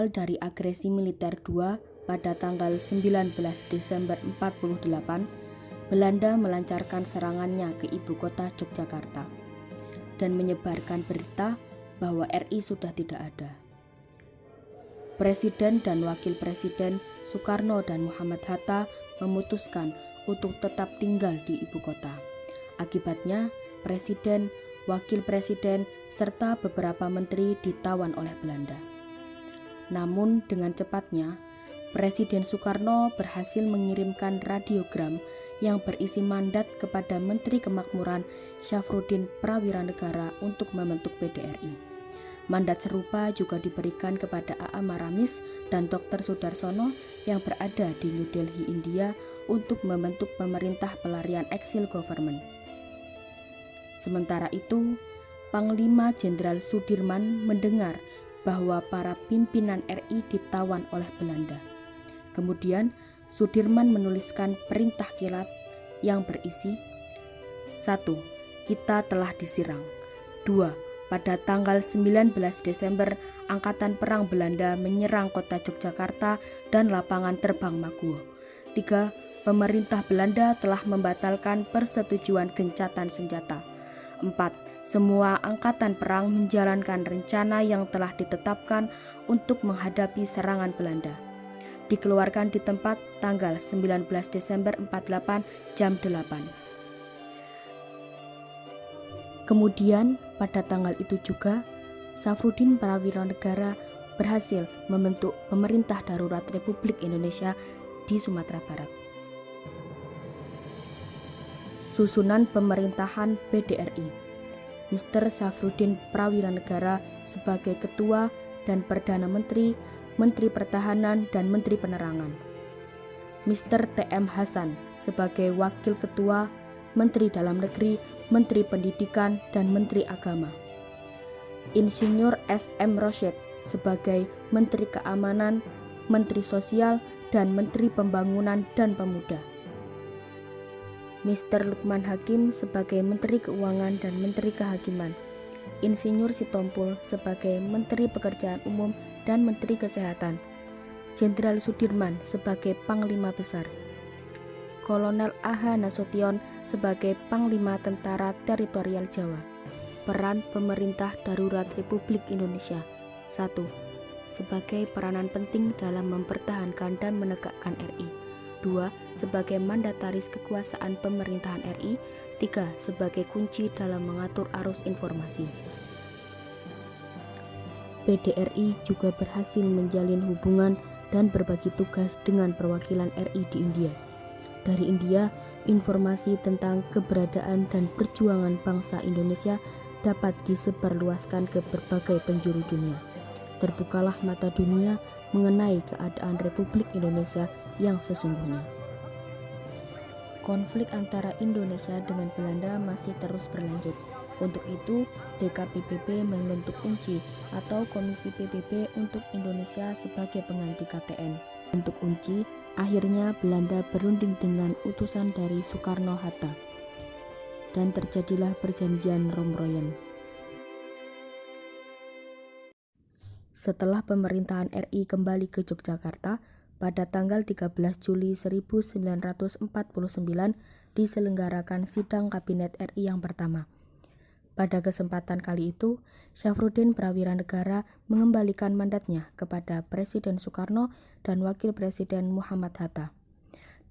Berawal dari agresi militer II pada tanggal 19 Desember 48, Belanda melancarkan serangannya ke ibu kota Yogyakarta dan menyebarkan berita bahwa RI sudah tidak ada. Presiden dan Wakil Presiden Soekarno dan Muhammad Hatta memutuskan untuk tetap tinggal di ibu kota. Akibatnya, Presiden, Wakil Presiden, serta beberapa menteri ditawan oleh Belanda. Namun dengan cepatnya, Presiden Soekarno berhasil mengirimkan radiogram yang berisi mandat kepada Menteri Kemakmuran Syafruddin Prawiranegara untuk membentuk PDRI. Mandat serupa juga diberikan kepada A.A. Maramis dan Dr. Sudarsono yang berada di New Delhi, India untuk membentuk pemerintah pelarian eksil government. Sementara itu, Panglima Jenderal Sudirman mendengar bahwa para pimpinan RI ditawan oleh Belanda. Kemudian Sudirman menuliskan perintah kilat yang berisi 1. Kita telah diserang. 2. Pada tanggal 19 Desember, Angkatan Perang Belanda menyerang kota Yogyakarta dan lapangan terbang Maguwo. 3. Pemerintah Belanda telah membatalkan persetujuan gencatan senjata. 4. Semua angkatan perang menjalankan rencana yang telah ditetapkan untuk menghadapi serangan Belanda. Dikeluarkan di tempat tanggal 19 Desember 48 jam 8. Kemudian pada tanggal itu juga Syafruddin Prawiranegara berhasil membentuk pemerintah darurat Republik Indonesia di Sumatera Barat. Susunan pemerintahan PDRI. Mr. Syafruddin Prawiranegara sebagai Ketua dan Perdana Menteri, Menteri Pertahanan dan Menteri Penerangan. Mr. T.M. Hasan sebagai Wakil Ketua, Menteri Dalam Negeri, Menteri Pendidikan dan Menteri Agama. Insinyur S.M. Rosyid sebagai Menteri Keamanan, Menteri Sosial dan Menteri Pembangunan dan Pemuda. Mr. Lukman Hakim sebagai Menteri Keuangan dan Menteri Kehakiman, Insinyur Sitompul sebagai Menteri Pekerjaan Umum dan Menteri Kesehatan, Jenderal Sudirman sebagai Panglima Besar, Kolonel A.H. Nasution sebagai Panglima Tentara Teritorial Jawa. Peran Pemerintah Darurat Republik Indonesia. 1. Sebagai peranan penting dalam mempertahankan dan menegakkan RI. 2. Sebagai mandataris kekuasaan pemerintahan RI. 3. Sebagai kunci dalam mengatur arus informasi. PDRI juga berhasil menjalin hubungan dan berbagi tugas dengan perwakilan RI di India. Dari India, informasi tentang keberadaan dan perjuangan bangsa Indonesia dapat disebarluaskan ke berbagai penjuru dunia. Terbukalah mata dunia mengenai keadaan Republik Indonesia yang sesungguhnya. Konflik antara Indonesia dengan Belanda masih terus berlanjut. Untuk itu, DKPBB membentuk UNCI atau Komisi PBB untuk Indonesia sebagai pengganti KTN. Untuk UNCI, akhirnya Belanda berunding dengan utusan dari Soekarno-Hatta dan terjadilah perjanjian Romroyen. Setelah pemerintahan RI kembali ke Yogyakarta, pada tanggal 13 Juli 1949 diselenggarakan sidang Kabinet RI yang pertama. Pada kesempatan kali itu, Syafruddin Prawiranegara mengembalikan mandatnya kepada Presiden Soekarno dan Wakil Presiden Muhammad Hatta.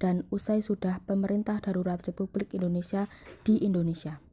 Dan usai sudah pemerintah darurat Republik Indonesia di Indonesia.